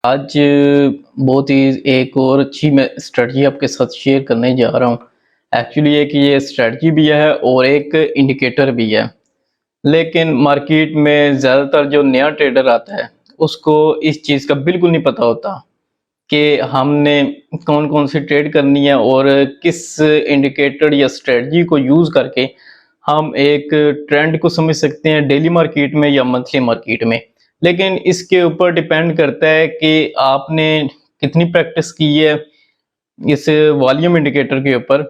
आज बहुत ही एक और अच्छी मैं स्ट्रेटजी आपके साथ शेयर करने जा रहा हूँ। एक्चुअली एक ये स्ट्रेटजी भी है और एक इंडिकेटर भी है। लेकिन मार्केट में ज़्यादातर जो नया ट्रेडर आता है, उसको इस चीज़ का बिल्कुल नहीं पता होता कि हमने कौन-कौन सी ट्रेड करनी है और किस इंडिकेटर या स्ट्रेटजी को यूज़ करके हम एक ट्रेंड को समझ सकते हैं डेली मार्केट में या मंथली मार्केट में। लेकिन इसके ऊपर डिपेंड करता है कि आपने कितनी प्रैक्टिस की है इस वॉल्यूम इंडिकेटर के ऊपर।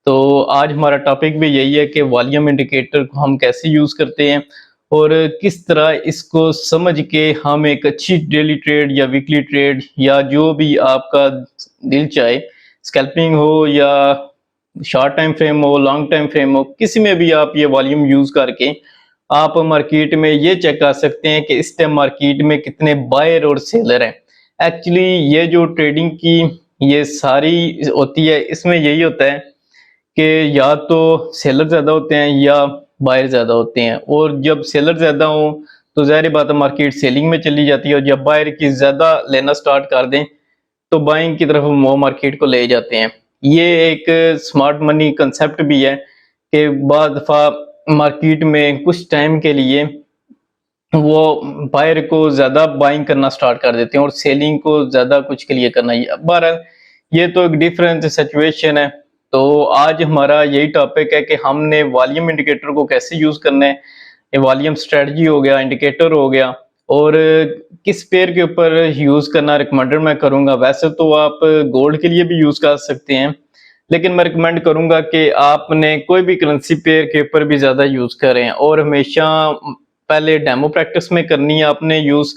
तो आज हमारा टॉपिक भी यही है कि वॉल्यूम इंडिकेटर को हम कैसे यूज़ करते हैं और किस तरह इसको समझ के हम एक अच्छी डेली ट्रेड या वीकली ट्रेड या जो भी आपका दिल चाहे, स्कैल्पिंग हो या शॉर्ट टाइम फ्रेम हो, लॉन्ग टाइम फ्रेम हो, किसी में भी आप ये वॉल्यूम यूज़ करके आप मार्केट में ये चेक कर सकते हैं कि इस टाइम मार्केट में कितने बायर और सेलर हैं। एक्चुअली ये जो ट्रेडिंग की ये सारी होती है, इसमें यही होता है कि या तो सेलर ज़्यादा होते हैं या बायर ज़्यादा होते हैं, और जब सेलर ज़्यादा हो तो ज़ाहिर बात है मार्केट सेलिंग में चली जाती है, और जब बायर की ज़्यादा लेना स्टार्ट कर दें तो बाइंग की तरफ वो मार्केट को ले जाते हैं। ये एक स्मार्ट मनी कंसेप्ट भी है कि बाद दफ़ा मार्केट में कुछ टाइम के लिए वो बायर को ज़्यादा बाइंग करना स्टार्ट कर देते हैं और सेलिंग को ज़्यादा कुछ के लिए करना। बहरहाल ये तो एक डिफरेंट सिचुएशन है। तो आज हमारा यही टॉपिक है कि हमने वॉल्यूम इंडिकेटर को कैसे यूज़ करना है। ये वॉल्यूम स्ट्रेटजी हो गया, इंडिकेटर हो गया, और किस पेयर के ऊपर यूज़ करना रिकमेंडेड मैं करूँगा। वैसे तो आप गोल्ड के लिए भी यूज़ कर सकते हैं, लेकिन मैं रिकमेंड करूँगा कि आपने कोई भी करेंसी पेयर के ऊपर भी ज़्यादा यूज़ करें, और हमेशा पहले डेमो प्रैक्टिस में करनी है आपने यूज़,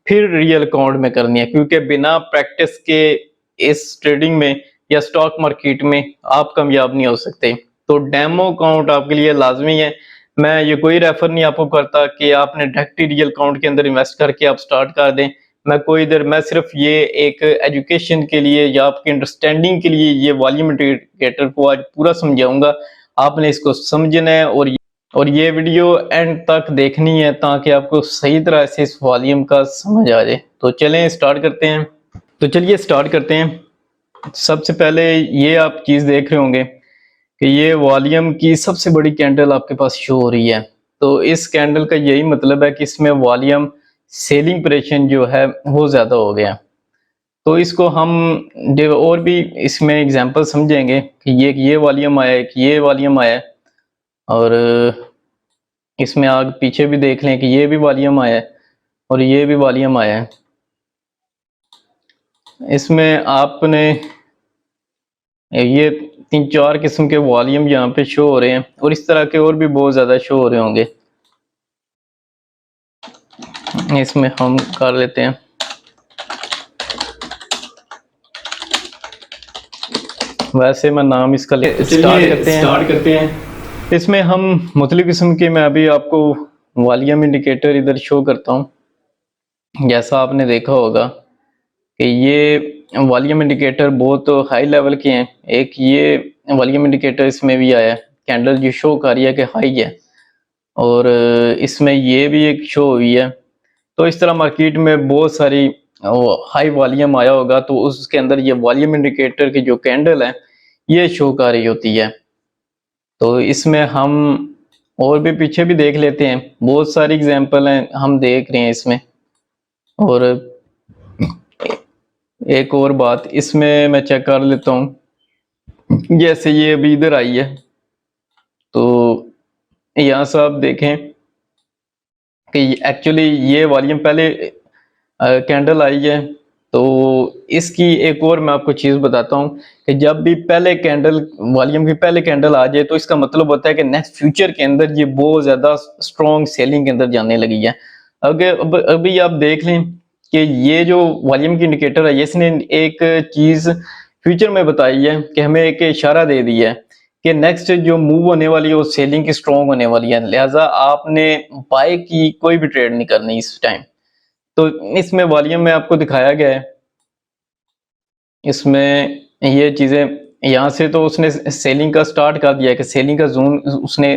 फिर रियल अकाउंट में करनी है, क्योंकि बिना प्रैक्टिस के इस ट्रेडिंग में या स्टॉक मार्केट में आप कामयाब नहीं हो सकते। तो डेमो अकाउंट आपके लिए लाजमी है। मैं ये कोई रेफर नहीं आपको करता कि आपने डायरेक्ट रियल अकाउंट के अंदर इन्वेस्ट करके आप स्टार्ट कर दें। मैं सिर्फ ये एक एजुकेशन के लिए या आपकी अंडरस्टैंडिंग के लिए ये वॉल्यूम इंडिकेटर को आज पूरा समझाऊंगा। आपने इसको समझना है और ये वीडियो एंड तक देखनी है ताकि आपको सही तरह से इस वॉल्यूम का समझ आ जाए। तो चलें स्टार्ट करते हैं। तो चलिए स्टार्ट करते हैं। सबसे पहले ये आप चीज़ देख रहे होंगे कि ये वॉल्यूम की सबसे बड़ी कैंडल आपके पास शो हो रही है। तो इस कैंडल का यही मतलब है कि इसमें वॉल्यूम सेलिंग प्रेशर जो है वो ज़्यादा हो गया। तो इसको हम और भी इसमें एग्जांपल समझेंगे कि ये वॉल्यूम आया है, कि ये वॉल्यूम आया है, और इसमें आगे पीछे भी देख लें कि ये भी वॉल्यूम आया है और ये भी वॉल्यूम आया है। इसमें आपने ये 3-4 किस्म के वॉल्यूम यहाँ पे शो हो रहे हैं, और इस तरह के और भी बहुत ज़्यादा शो हो रहे होंगे। इसमें हम कर लेते हैं। वैसे मैं नाम इसका स्टार्ट करते हैं। इसमें हम मुख्तलिफ किस्म के, मैं अभी आपको वॉल्यूम इंडिकेटर इधर शो करता हूँ। जैसा आपने देखा होगा कि ये वॉल्यूम इंडिकेटर बहुत हाई लेवल के हैं। एक ये वॉल्यूम इंडिकेटर इसमें भी आया है, कैंडल जो शो कर रही है कि हाई है, और इसमें ये भी एक शो हुई है। तो इस तरह मार्केट में बहुत सारी हाई वॉल्यूम आया होगा, तो उसके अंदर ये वॉल्यूम इंडिकेटर की जो कैंडल है ये शो कर रही होती है। तो इसमें हम और भी पीछे भी देख लेते हैं, बहुत सारी एग्जांपल हैं हम देख रहे हैं इसमें। और एक और बात इसमें मैं चेक कर लेता हूँ, जैसे ये अभी इधर आई है, तो यहाँ से आप देखें कि एक्चुअली ये वॉल्यूम पहले कैंडल आई है। तो इसकी एक और मैं आपको चीज़ बताता हूँ कि जब भी पहले कैंडल वॉल्यूम की पहले कैंडल आ जाए तो इसका मतलब होता है कि नेक्स्ट फ्यूचर के अंदर ये बहुत ज़्यादा स्ट्रॉन्ग सेलिंग के अंदर जाने लगी है। अगर अभी आप देख लें कि ये जो वॉल्यूम की इंडिकेटर है, इसने एक चीज़ फ्यूचर में बताई है कि हमें एक इशारा दे दिया है कि नेक्स्ट जो मूव होने वाली है वो सेलिंग की स्ट्रॉन्ग होने वाली है। लिहाजा आपने बाय की कोई भी ट्रेड नहीं करनी इस टाइम। तो इसमें वॉल्यूम में आपको दिखाया गया है, इसमें ये चीज़ें यहाँ से तो उसने सेलिंग का स्टार्ट कर दिया है कि सेलिंग का जोन उसने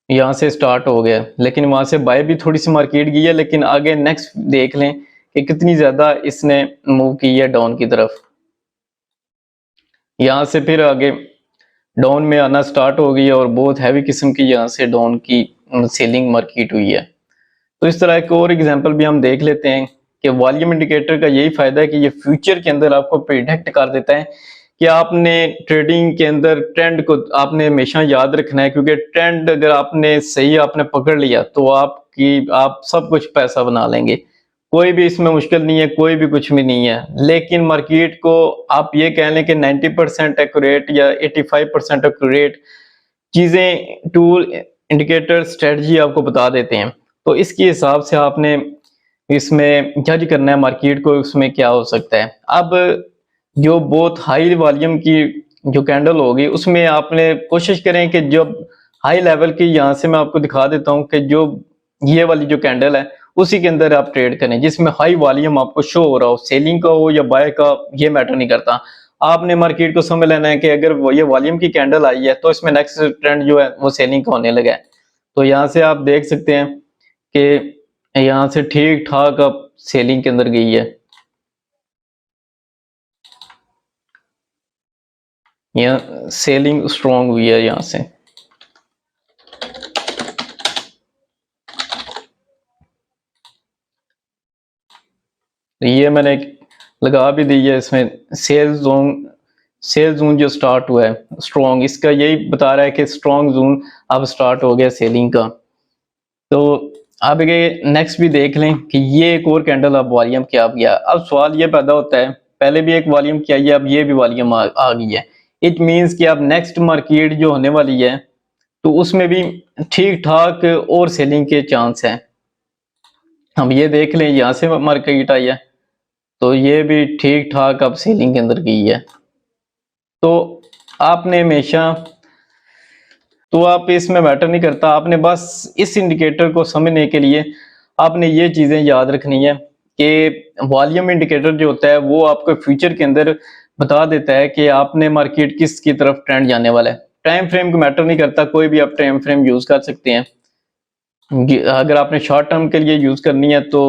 यहाँ से स्टार्ट हो गया, लेकिन वहाँ से बाय भी थोड़ी सी मार्केट गई है। लेकिन आगे नेक्स्ट देख लें कि कितनी ज़्यादा इसने मूव की है डाउन की तरफ। यहाँ से फिर आगे डाउन में आना स्टार्ट हो गई है और बहुत हैवी किस्म की यहाँ से डाउन की सेलिंग मार्केट हुई है। तो इस तरह एक और एग्जांपल भी हम देख लेते हैं कि वॉल्यूम इंडिकेटर का यही फायदा है कि ये फ्यूचर के अंदर आपको प्रिडिक्ट कर देता है कि आपने ट्रेडिंग के अंदर ट्रेंड को आपने हमेशा याद रखना है, क्योंकि ट्रेंड अगर आपने सही आपने पकड़ लिया तो आप सब कुछ पैसा बना लेंगे। कोई भी इसमें मुश्किल नहीं है, कोई भी कुछ भी नहीं है। लेकिन मार्केट को आप ये कह लें कि 90% एक्यूरेट या 85% एक्यूरेट चीजें टूल इंडिकेटर स्ट्रेटजी आपको बता देते हैं। तो इसके हिसाब से आपने इसमें जज करना है मार्केट को, उसमें क्या हो सकता है। अब जो बहुत हाई वॉल्यूम की जो कैंडल होगी उसमें आपने कोशिश करें कि जब हाई लेवल की, यहाँ से मैं आपको दिखा देता हूँ कि जो ये वाली जो कैंडल है उसी के अंदर आप ट्रेड करें जिसमें हाई वॉल्यूम आपको शो हो रहा हो, सेलिंग का हो या बाय का, ये मैटर नहीं करता। आपने मार्केट को समझ लेना है कि अगर ये वॉल्यूम की कैंडल आई है तो इसमें नेक्स्ट ट्रेंड जो है वो सेलिंग का होने लगा है। तो यहाँ से आप देख सकते हैं कि यहाँ से ठीक ठाक अब सेलिंग के अंदर गई है। यहाँ सेलिंग स्ट्रॉन्ग हुई है यहाँ से। तो ये मैंने लगा भी दी है इसमें सेल जोन जो स्टार्ट हुआ है स्ट्रॉन्ग, इसका यही बता रहा है कि स्ट्रॉन्ग जोन अब स्टार्ट हो गया सेलिंग का। तो अब ये नेक्स्ट भी देख लें कि ये एक और कैंडल अब वॉल्यूम क्या गया। अब सवाल ये पैदा होता है, पहले भी एक वॉल्यूम क्या है, अब ये भी वॉल्यूम आ गई है। इट मींस कि अब नेक्स्ट मार्केट जो होने वाली है तो उसमें भी ठीक ठाक और सेलिंग के चांस हैं। हम ये देख लें यहाँ से मार्केट आई है तो ये भी ठीक ठाक अब सेलिंग के अंदर गई है। तो आपने हमेशा, तो आप इसमें मैटर नहीं करता, आपने बस इस इंडिकेटर को समझने के लिए आपने ये चीजें याद रखनी है कि वॉल्यूम इंडिकेटर जो होता है वो आपको फ्यूचर के अंदर बता देता है कि आपने मार्केट किस की तरफ ट्रेंड जाने वाला है। टाइम फ्रेम को मैटर नहीं करता, कोई भी आप टाइम फ्रेम यूज कर सकते हैं। अगर आपने शॉर्ट टर्म के लिए यूज करनी है तो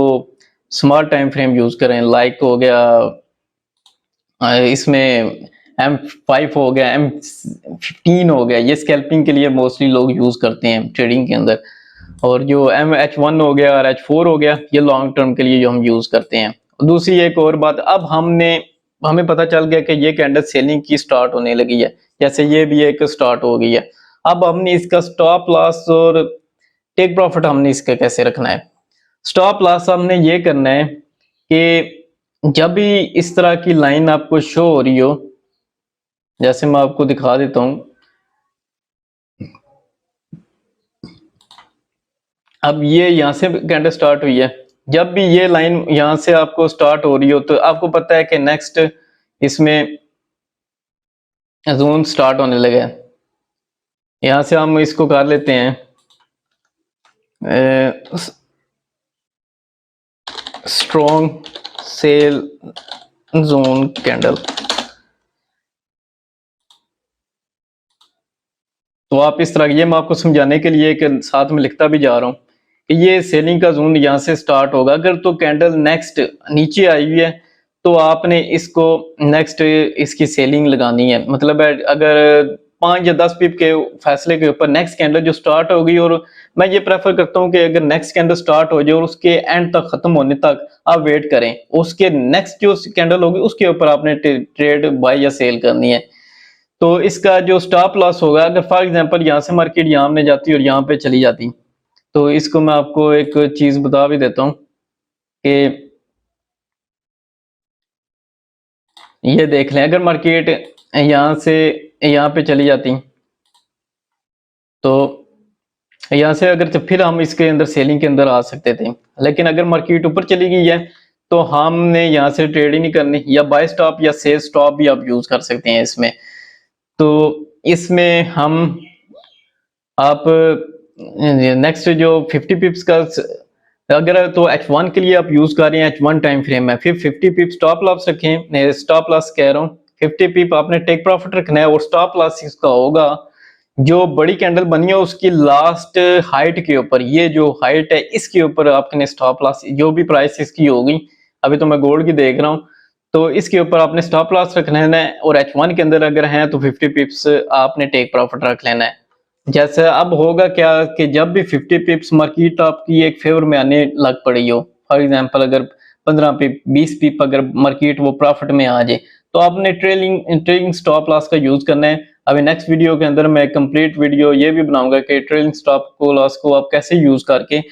स्मॉल टाइम फ्रेम यूज करें, लाइक हो गया इसमें M5 हो गया, M15 हो गया, ये स्कैल्पिंग के लिए मोस्टली लोग यूज करते हैं ट्रेडिंग के अंदर। और जो H1 हो गया और H4 हो गया ये लॉन्ग टर्म के लिए जो हम यूज करते हैं। दूसरी एक और बात, अब हमें पता चल गया कि ये कैंडल सेलिंग की स्टार्ट होने लगी है, जैसे ये भी एक स्टार्ट हो गई है। अब हमने इसका स्टॉप लॉस और टेक प्रॉफिट हमने इसका कैसे रखना है। स्टॉप लॉस हमने ये करना है कि जब भी इस तरह की लाइन आपको शो हो रही हो, जैसे मैं आपको दिखा देता हूं, अब ये यहां से कैंडल स्टार्ट हुई है, जब भी ये लाइन यहां से आपको स्टार्ट हो रही हो तो आपको पता है कि नेक्स्ट इसमें जोन स्टार्ट होने लगा है। यहां से हम इसको कर लेते हैं स्ट्रॉन्ग सेल जोन कैंडल। तो आप इस तरह, ये मैं आपको समझाने के लिए कि साथ में लिखता भी जा रहा हूं कि ये सेलिंग का जोन यहां से स्टार्ट होगा। अगर तो कैंडल नेक्स्ट नीचे आई हुई है तो आपने इसको नेक्स्ट इसकी सेलिंग लगानी है। मतलब अगर 5 या 10 पिप के फैसले के ऊपर नेक्स्ट कैंडल जो स्टार्ट होगी, और मैं ये प्रेफर करता हूं कि अगर नेक्स्ट कैंडल स्टार्ट हो जाए और उसके एंड तक खत्म होने तक आप वेट करें, उसके नेक्स्ट जो कैंडल होगी उसके ऊपर आपने ट्रेड बाय या सेल करनी है। तो इसका जो स्टॉप लॉस होगा, अगर फॉर एग्जांपल यहाँ से मार्केट यहाँ में जाती और यहाँ पे चली जाती, तो इसको मैं आपको एक चीज बता भी देता हूँ कि ये देख लें, अगर मार्केट यहाँ से यहाँ पे चली जाती तो यहाँ से अगर, तो फिर हम इसके अंदर सेलिंग के अंदर आ सकते थे। लेकिन अगर मार्केट ऊपर चली गई है तो हमने यहाँ से ट्रेड ही नहीं करनी, या बाय स्टॉप या सेल स्टॉप भी आप यूज कर सकते हैं इसमें। तो इसमें हम आप नेक्स्ट जो 50 पिप्स का अगर तो H1 के लिए आप यूज कर रहे हैं, H1 टाइम फ्रेम है, फिर 50 पिप स्टॉप लॉस रखें। स्टॉप लॉस कह रहा हूँ, 50 पिप आपने टेक प्रॉफिट रखना है और स्टॉप लॉस इसका होगा जो बड़ी कैंडल बनी है उसकी लास्ट हाइट के ऊपर, ये जो हाइट है इसके ऊपर आपने स्टॉप लॉस, जो भी प्राइस इसकी होगी अभी तो मैं गोल्ड की देख रहा हूँ। तो इसके ऊपर आपने स्टॉप लॉस रख लेना है और H1 के अंदर अगर हैं तो 50 पिप्स आपने टेक प्रॉफिट रख लेना है। जैसे अब होगा क्या कि जब भी 50 पिप्स मार्केट आपकी एक फेवर में आने लग पड़ी हो, फॉर एग्जांपल अगर 15 पिप 20 पिप अगर मार्केट वो प्रॉफिट में आ जाए, तो आपने ट्रेलिंग स्टॉप लॉस का यूज करना है। अभी नेक्स्ट वीडियो के अंदर मैं कंप्लीट वीडियो ये भी बनाऊंगा कि ट्रेलिंग स्टॉप को लॉस को आप कैसे यूज करके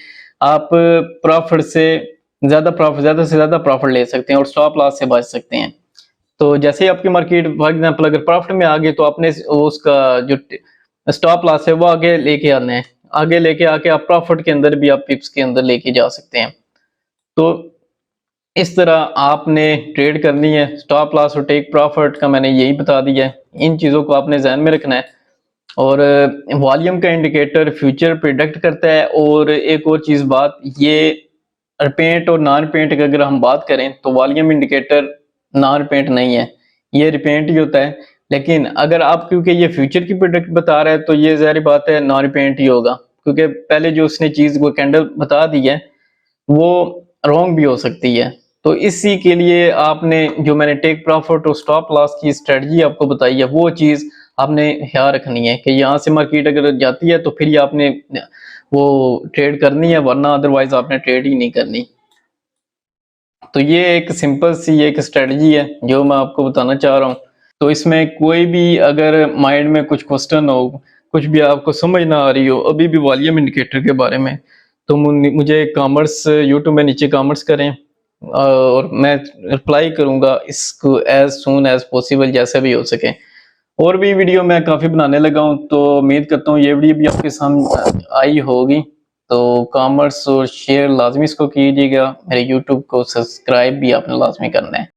आप प्रॉफिट से ज्यादा से ज्यादा प्रॉफिट ले सकते हैं और स्टॉप लॉस से बच सकते हैं। तो जैसे ही आपकी मार्केट फॉर एग्जांपल अगर प्रॉफिट में आ गई तो आपने उसका जो स्टॉप लॉस है वो आगे लेके आना है, आगे लेके आके आप प्रॉफिट के अंदर भी आप पिप्स के अंदर लेके जा सकते हैं। तो इस तरह आपने ट्रेड करनी है। स्टॉप लॉस और टेक प्रॉफिट का मैंने यही बता दिया है, इन चीज़ों को आपने ध्यान में रखना है। और वॉल्यूम का इंडिकेटर फ्यूचर प्रिडिक्ट करता है। और एक और चीज़ बात, ये रिपेंट और नॉन रिपेंट की अगर हम बात करें तो वॉल्यूम इंडिकेटर नॉन रिपेंट नहीं है, ये रिपेंट ही होता है। लेकिन अगर आप क्योंकि ये फ्यूचर की प्रोडक्ट बता रहा है तो ये ज़ाहिर बात है नॉन रिपेंट ही होगा, क्योंकि पहले जो उसने चीज़ वो कैंडल बता दी है वो रॉन्ग भी हो सकती है। तो इसी के लिए आपने जो मैंने टेक प्रॉफिट और स्टॉप लॉस की स्ट्रेटजी आपको बताई है वो चीज़ आपने ख्याल रखनी है कि यहाँ से मार्केट अगर जाती है तो फिर ये आपने वो ट्रेड करनी है, वरना अदरवाइज आपने ट्रेड ही नहीं करनी। तो ये एक सिंपल सी एक स्ट्रेटजी है जो मैं आपको बताना चाह रहा हूँ। तो इसमें कोई भी अगर माइंड में कुछ क्वेश्चन हो, कुछ भी आपको समझ ना आ रही हो अभी भी वॉल्यूम इंडिकेटर के बारे में, तो मुझे कॉमर्स यूट्यूब में नीचे कॉमर्स करें और मैं रिप्लाई करूँगा इसको एज सून एज पॉसिबल जैसे भी हो सके। और भी वीडियो मैं काफ़ी बनाने लगा हूँ, तो उम्मीद करता हूँ ये वीडियो भी आपके सामने आई होगी। तो कॉमर्स और शेयर लाजमी इसको कीजिएगा, मेरे यूट्यूब को सब्सक्राइब भी आपने लाजमी करना है।